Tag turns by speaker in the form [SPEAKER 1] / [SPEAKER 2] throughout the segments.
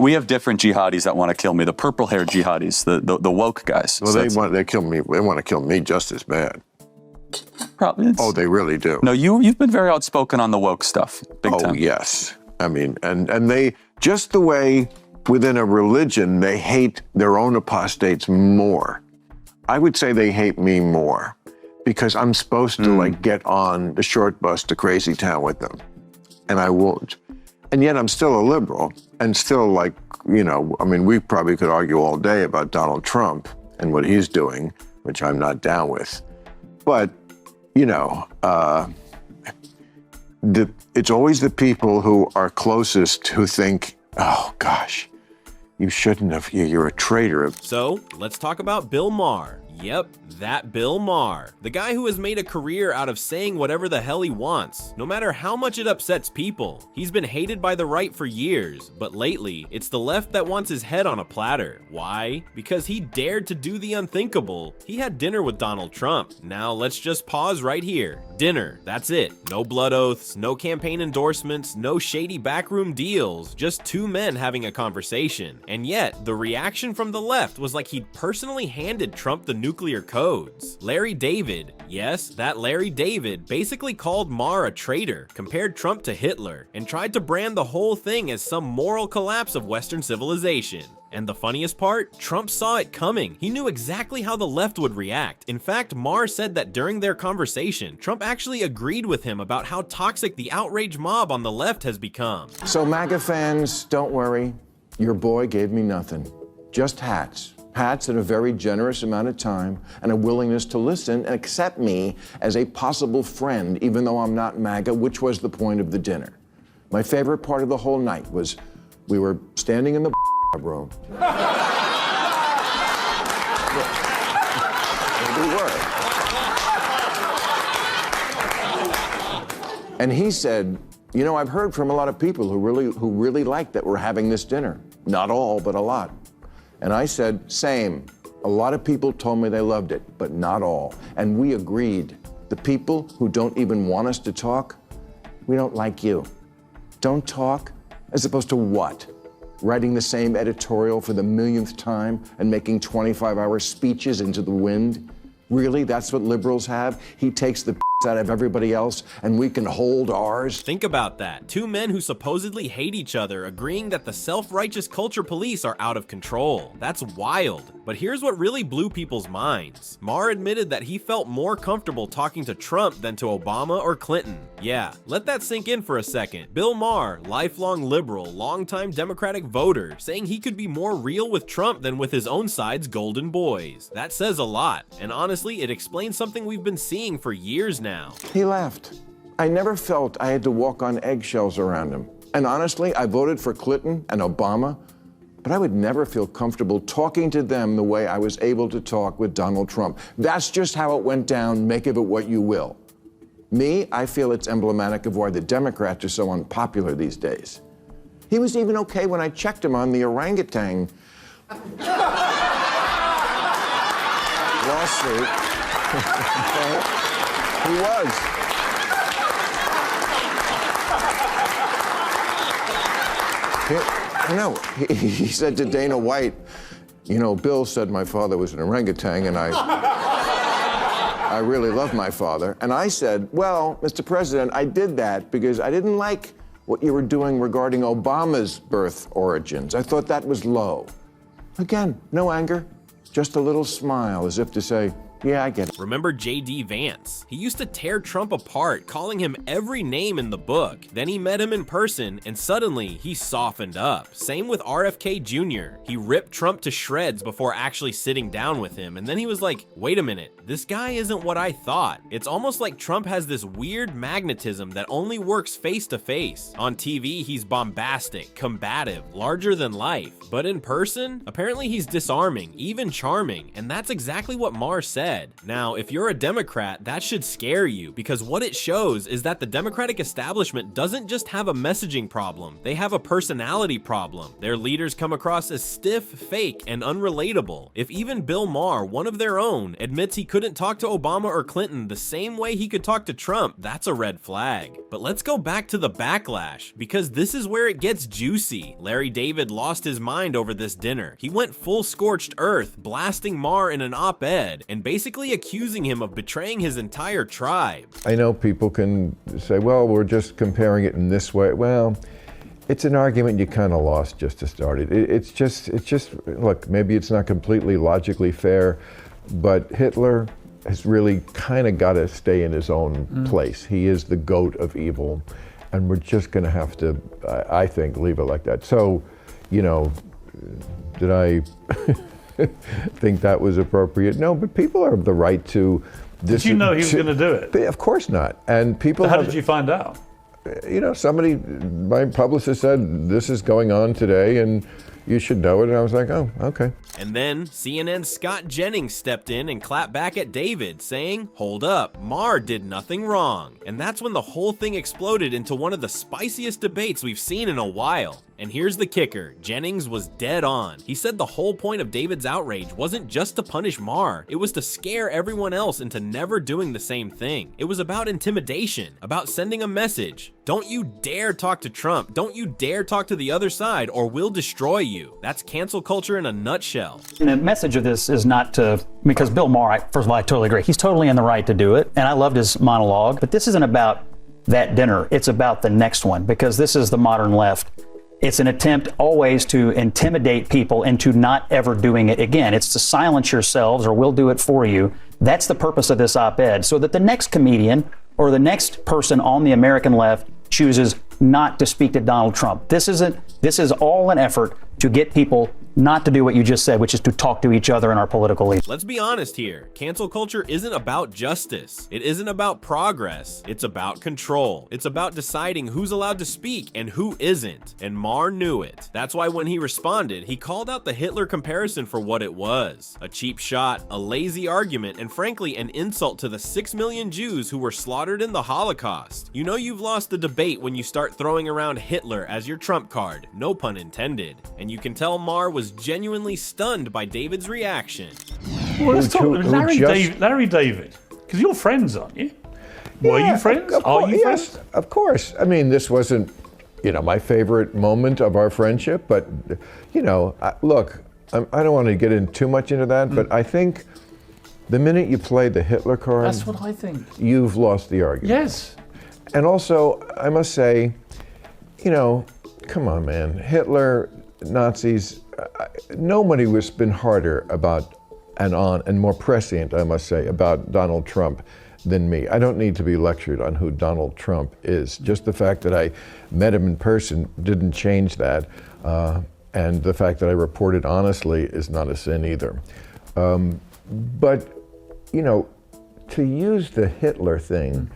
[SPEAKER 1] We have different jihadis that want to kill me. The purple-haired jihadis, the woke guys.
[SPEAKER 2] Well, they kill me. They want to kill me just as bad.
[SPEAKER 1] Probably.
[SPEAKER 2] Oh, they really do.
[SPEAKER 1] No, you've been very outspoken on the woke stuff. Big time.
[SPEAKER 2] Oh, yes. I mean, and they, just the way within a religion, they hate their own apostates more. I would say they hate me more because I'm supposed to like get on the short bus to Crazy Town with them. And I won't. And yet I'm still a liberal and still like, you know, I mean, we probably could argue all day about Donald Trump and what he's doing, which I'm not down with. But, you know, it's always the people who are closest who think, oh, gosh, you shouldn't have, you're a traitor.
[SPEAKER 3] So let's talk about Bill Maher. Yep, that Bill Maher. The guy who has made a career out of saying whatever the hell he wants, no matter how much it upsets people. He's been hated by the right for years, but lately, it's the left that wants his head on a platter. Why? Because he dared to do the unthinkable. He had dinner with Donald Trump. Now let's just pause right here. Dinner, that's it. No blood oaths, no campaign endorsements, no shady backroom deals, just two men having a conversation. And yet, the reaction from the left was like he'd personally handed Trump the nuclear codes. Larry David, yes, that Larry David, basically called Maher a traitor, compared Trump to Hitler, and tried to brand the whole thing as some moral collapse of Western civilization. And the funniest part? Trump saw it coming. He knew exactly how the left would react. In fact, Maher said that during their conversation, Trump actually agreed with him about how toxic the outrage mob on the left has become.
[SPEAKER 4] So MAGA fans, don't worry. Your boy gave me nothing. Just hats. Hats and a very generous amount of time and a willingness to listen and accept me as a possible friend, even though I'm not MAGA, which was the point of the dinner. My favorite part of the whole night was we were standing in the room. We were. And he said, you know, I've heard from a lot of people who really like that we're having this dinner. Not all, but a lot. And I said, same. A lot of people told me they loved it, but not all. And we agreed. The people who don't even want us to talk, we don't like you. Don't talk, as opposed to what? Writing the same editorial for the millionth time and making 25-hour speeches into the wind? Really, that's what liberals have? He takes the out of everybody else and we can hold ours?
[SPEAKER 3] Think about that. Two men who supposedly hate each other agreeing that the self-righteous culture police are out of control. That's wild. But here's what really blew people's minds. Maher admitted that he felt more comfortable talking to Trump than to Obama or Clinton. Yeah, let that sink in for a second. Bill Maher, lifelong liberal, longtime Democratic voter, saying he could be more real with Trump than with his own side's golden boys. That says a lot, and honestly, it explains something we've been seeing for years now.
[SPEAKER 4] He laughed. I never felt I had to walk on eggshells around him. And honestly, I voted for Clinton and Obama, but I would never feel comfortable talking to them the way I was able to talk with Donald Trump. That's just how it went down. Make of it what you will. Me, I feel it's emblematic of why the Democrats are so unpopular these days. He was even okay when I checked him on the orangutan lawsuit. He was. I know. He said to Dana White, you know, Bill said my father was an orangutan, and I really love my father. And I said, well, Mr. President, I did that because I didn't like what you were doing regarding Obama's birth origins. I thought that was low. Again, no anger, just a little smile as if to say, yeah, I get it.
[SPEAKER 3] Remember J.D. Vance? He used to tear Trump apart, calling him every name in the book. Then he met him in person, and suddenly he softened up. Same with RFK Jr. He ripped Trump to shreds before actually sitting down with him, and then he was like, wait a minute, this guy isn't what I thought. It's almost like Trump has this weird magnetism that only works face to face. On TV, he's bombastic, combative, larger than life. But in person, apparently he's disarming, even charming, and that's exactly what Maher said. op-ed. Now, if you're a Democrat, that should scare you, because what it shows is that the Democratic establishment doesn't just have a messaging problem, they have a personality problem. Their leaders come across as stiff, fake, and unrelatable. If even Bill Maher, one of their own, admits he couldn't talk to Obama or Clinton the same way he could talk to Trump, that's a red flag. But let's go back to the backlash, because this is where it gets juicy. Larry David lost his mind over this dinner. He went full scorched earth, blasting Maher in an op-ed, and basically accusing him of betraying his entire tribe.
[SPEAKER 2] I know people can say, well, we're just comparing it in this way. Well, it's an argument you kind of lost just to start it. It's just, look, maybe it's not completely logically fair, but Hitler has really kind of got to stay in his own place. He is the goat of evil, and we're just going to have to, I think, leave it like that. So, you know, did I think that was appropriate? No, but people have the right to.
[SPEAKER 5] Did you know he was going to do it?
[SPEAKER 2] Of course not. And people.
[SPEAKER 5] So how did you find out?
[SPEAKER 2] You know, my publicist said, this is going on today and you should know it. And I was like, oh, okay.
[SPEAKER 3] And then CNN's Scott Jennings stepped in and clapped back at David, saying, hold up, Maher did nothing wrong. And that's when the whole thing exploded into one of the spiciest debates we've seen in a while. And here's the kicker, Jennings was dead on. He said the whole point of David's outrage wasn't just to punish Maher, it was to scare everyone else into never doing the same thing. It was about intimidation, about sending a message. Don't you dare talk to Trump, don't you dare talk to the other side, or we'll destroy you. That's cancel culture in a nutshell.
[SPEAKER 6] And the message of this is not to, because Bill Maher, first of all, I totally agree. He's totally in the right to do it, and I loved his monologue, but this isn't about that dinner, it's about the next one, because this is the modern left. It's an attempt always to intimidate people into not ever doing it again. It's to silence yourselves or we'll do it for you. That's the purpose of this op-ed, so that the next comedian or the next person on the American left chooses not to speak to Donald Trump. This is all an effort to get people not to do what you just said, which is to talk to each other in our political leaders.
[SPEAKER 3] Let's be honest here. Cancel culture isn't about justice. It isn't about progress. It's about control. It's about deciding who's allowed to speak and who isn't. And Maher knew it. That's why when he responded, he called out the Hitler comparison for what it was. A cheap shot, a lazy argument, and frankly, an insult to the 6 million Jews who were slaughtered in the Holocaust. You know you've lost the debate when you start throwing around Hitler as your trump card. No pun intended. And you can tell Maher was genuinely stunned by David's reaction.
[SPEAKER 5] Well, let's talk Larry David, because you're friends, aren't you? Were you friends? Are you friends?
[SPEAKER 2] Yes, of course. I mean, this wasn't, you know, my favorite moment of our friendship, but, you know, look, I don't want to get in too much into that, but I think the minute you play the Hitler card,
[SPEAKER 5] That's what I think.
[SPEAKER 2] You've lost the argument.
[SPEAKER 5] Yes.
[SPEAKER 2] And also, I must say, you know, come on, man, Hitler, Nazis, nobody has been harder about and more prescient, I must say, about Donald Trump than me. I don't need to be lectured on who Donald Trump is. Just the fact that I met him in person didn't change that. And the fact that I reported honestly is not a sin either. But, you know, to use the Hitler thing,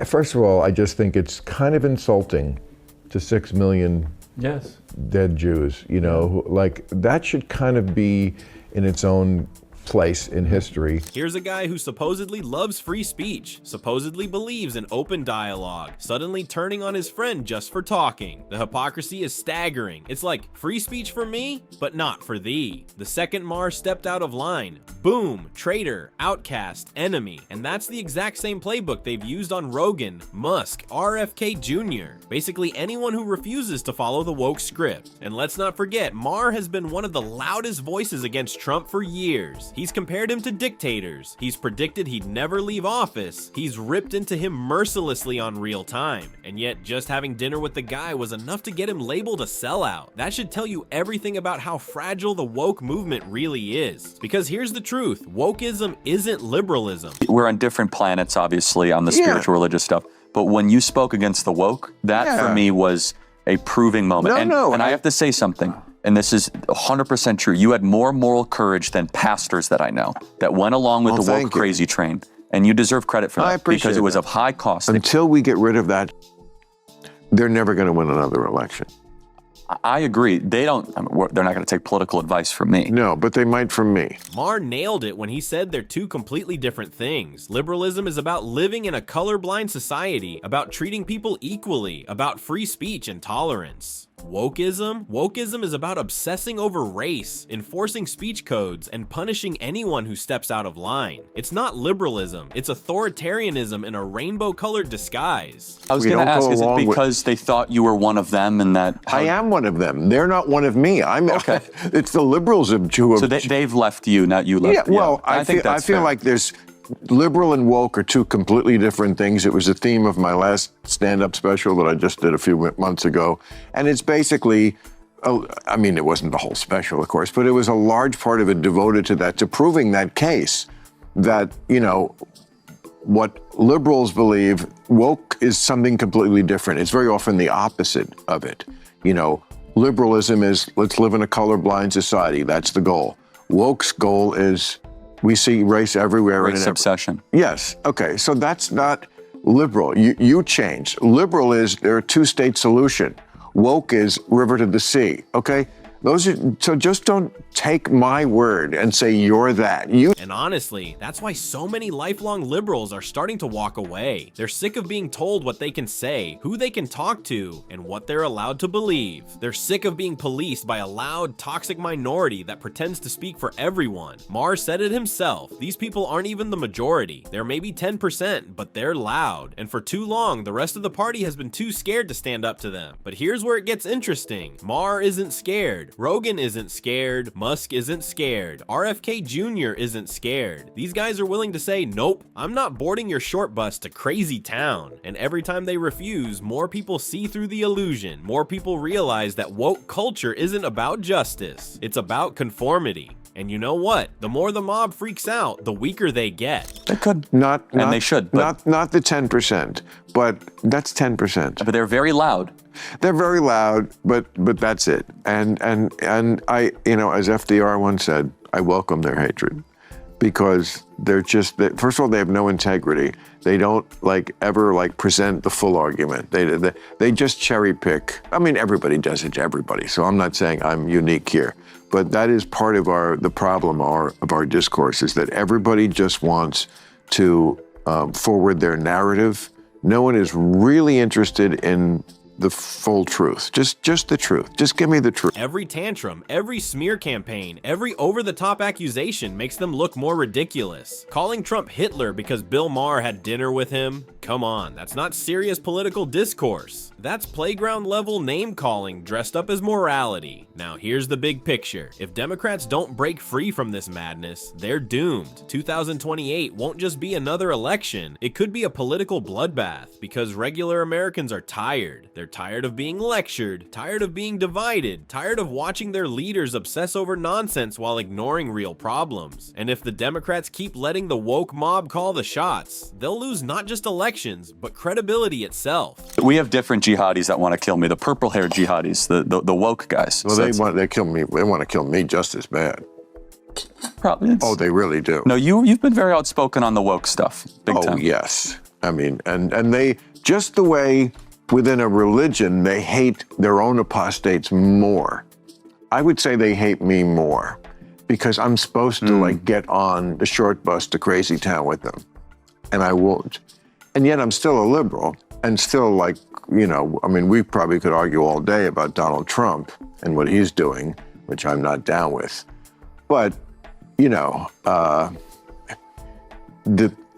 [SPEAKER 2] first of all, I just think it's kind of insulting to 6 million
[SPEAKER 5] Yes.
[SPEAKER 2] dead Jews, you know, like that should kind of be in its own place in history.
[SPEAKER 3] Here's a guy who supposedly loves free speech, supposedly believes in open dialogue, suddenly turning on his friend just for talking. The hypocrisy is staggering. It's like, free speech for me, but not for thee. The second Maher stepped out of line, boom, traitor, outcast, enemy. And that's the exact same playbook they've used on Rogan, Musk, RFK Jr., basically anyone who refuses to follow the woke script. And let's not forget, Maher has been one of the loudest voices against Trump for years. He's compared him to dictators. He's predicted he'd never leave office. He's ripped into him mercilessly on Real Time. And yet, just having dinner with the guy was enough to get him labeled a sellout. That should tell you everything about how fragile the woke movement really is. Because here's the truth, wokeism isn't liberalism.
[SPEAKER 1] We're on different planets, obviously, on the spiritual religious stuff. But when you spoke against the woke, that for me was a proving moment. And I have to say something. And this is 100% true. You had more moral courage than pastors that I know that went along with the woke crazy train. And you deserve credit for that because it was of high cost.
[SPEAKER 2] Until we get rid of that, they're never going to win another election.
[SPEAKER 1] I agree. They're not going to take political advice from me.
[SPEAKER 2] No, but they might from me.
[SPEAKER 3] Maher nailed it when he said they're two completely different things. Liberalism is about living in a colorblind society, about treating people equally, about free speech and tolerance. Wokeism is about obsessing over race, enforcing speech codes, and punishing anyone who steps out of line. It's not liberalism, it's authoritarianism in a rainbow-colored disguise.
[SPEAKER 1] I was going to ask, is it because they thought you were one of them and that...
[SPEAKER 2] I am one of them. They're not one of me. Okay. It's the liberals who have...
[SPEAKER 1] So they've left you, not you left.
[SPEAKER 2] Yeah, well, I feel like there's... Liberal and woke are two completely different things. It was a theme of my last stand-up special that I just did a few months ago. And it's basically, I mean, it wasn't the whole special, of course, but it was a large part of it devoted to that, to proving that case that, you know, what liberals believe, woke is something completely different. It's very often the opposite of it. You know, liberalism is, let's live in a colorblind society. That's the goal. Woke's goal is, we see race everywhere.
[SPEAKER 1] Race obsession.
[SPEAKER 2] Yes. Okay. So that's not liberal. You change. Liberal is there a two-state solution. Woke is river to the sea. Okay. So just don't take my word and say you're that.
[SPEAKER 3] And honestly, that's why so many lifelong liberals are starting to walk away. They're sick of being told what they can say, who they can talk to, and what they're allowed to believe. They're sick of being policed by a loud, toxic minority that pretends to speak for everyone. Maher said it himself. These people aren't even the majority. They're maybe 10%, but they're loud. And for too long, the rest of the party has been too scared to stand up to them. But here's where it gets interesting. Maher isn't scared. Rogan isn't scared. Musk isn't scared. RFK Jr. isn't scared. These guys are willing to say, nope, I'm not boarding your short bus to crazy town. And every time they refuse, more people see through the illusion. More people realize that woke culture isn't about justice. It's about conformity. And you know what? The more the mob freaks out, the weaker they get.
[SPEAKER 1] They could. And they should.
[SPEAKER 2] Not the 10%, but that's 10%.
[SPEAKER 1] But they're very loud.
[SPEAKER 2] They're very loud, but that's it. And I, you know, as FDR once said, I welcome their hatred, because they're just, first of all, they have no integrity. They don't ever present the full argument. They just cherry pick. I mean, everybody does it to everybody. So I'm not saying I'm unique here, but that is part of the problem of our discourse, is that everybody just wants to forward their narrative. No one is really interested in the full truth. Just the truth. Just give me the truth.
[SPEAKER 3] Every tantrum, every smear campaign, every over-the-top accusation makes them look more ridiculous. Calling Trump Hitler because Bill Maher had dinner with him? Come on, that's not serious political discourse. That's playground-level name-calling dressed up as morality. Now here's the big picture. If Democrats don't break free from this madness, they're doomed. 2028 won't just be another election. It could be a political bloodbath, because regular Americans are tired. They're tired of being lectured, tired of being divided, tired of watching their leaders obsess over nonsense while ignoring real problems. And if the Democrats keep letting the woke mob call the shots, they'll lose not just elections, but credibility itself.
[SPEAKER 1] We have different jihadis that want to kill me. The purple-haired jihadis, the woke guys.
[SPEAKER 2] Well, they want to kill me just as bad.
[SPEAKER 1] Probably.
[SPEAKER 2] Oh, they really do.
[SPEAKER 1] No, you've been very outspoken on the woke stuff. Big time.
[SPEAKER 2] Oh, yes. I mean, and they, just the way within a religion, they hate their own apostates more. I would say they hate me more, because I'm supposed to get on the short bus to crazy town with them, and I won't. And yet I'm still a liberal, and still I mean, we probably could argue all day about Donald Trump and what he's doing, which I'm not down with. But,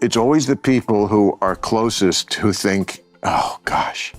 [SPEAKER 2] it's always the people who are closest who think, oh gosh,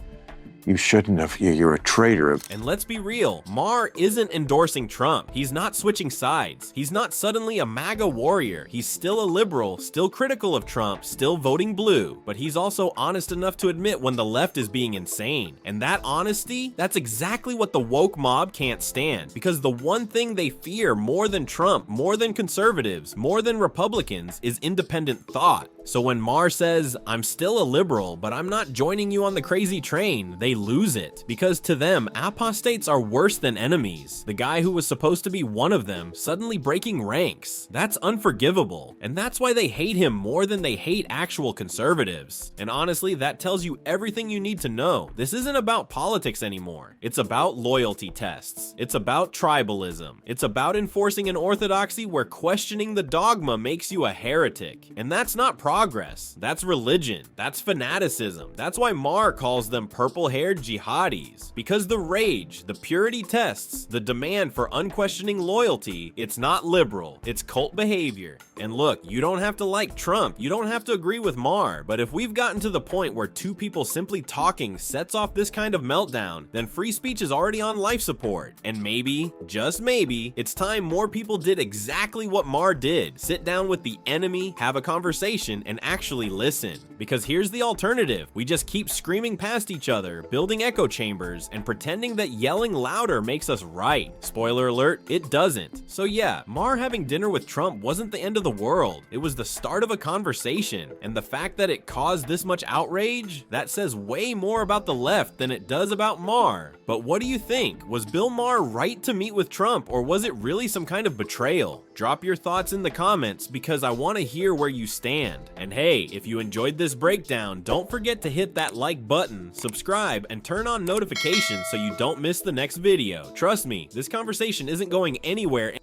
[SPEAKER 2] you shouldn't have, you're a traitor.
[SPEAKER 3] And let's be real, Maher isn't endorsing Trump. He's not switching sides. He's not suddenly a MAGA warrior. He's still a liberal, still critical of Trump, still voting blue. But he's also honest enough to admit when the left is being insane. And that honesty, that's exactly what the woke mob can't stand. Because the one thing they fear more than Trump, more than conservatives, more than Republicans, is independent thought. So when Maher says, I'm still a liberal, but I'm not joining you on the crazy train, they lose it, because to them, apostates are worse than enemies. The guy who was supposed to be one of them suddenly breaking ranks. That's unforgivable, and that's why they hate him more than they hate actual conservatives. And honestly, that tells you everything you need to know. This isn't about politics anymore. It's about loyalty tests. It's about tribalism. It's about enforcing an orthodoxy where questioning the dogma makes you a heretic. And that's not progress. That's religion. That's fanaticism. That's why Maher calls them purple-haired jihadis. Because the rage, the purity tests, the demand for unquestioning loyalty, it's not liberal. It's cult behavior. And look, you don't have to like Trump. You don't have to agree with Maher. But if we've gotten to the point where two people simply talking sets off this kind of meltdown, then free speech is already on life support. And maybe, just maybe, it's time more people did exactly what Maher did. Sit down with the enemy, have a conversation, and actually listen. Because here's the alternative. We just keep screaming past each other, building echo chambers, and pretending that yelling louder makes us right. Spoiler alert, it doesn't. So yeah, Maher having dinner with Trump wasn't the end of the world. It was the start of a conversation. And the fact that it caused this much outrage, that says way more about the left than it does about Maher. But what do you think? Was Bill Maher right to meet with Trump, or was it really some kind of betrayal? Drop your thoughts in the comments because I want to hear where you stand. And hey, if you enjoyed this breakdown, don't forget to hit that like button, subscribe, and turn on notifications so you don't miss the next video. Trust me, this conversation isn't going anywhere.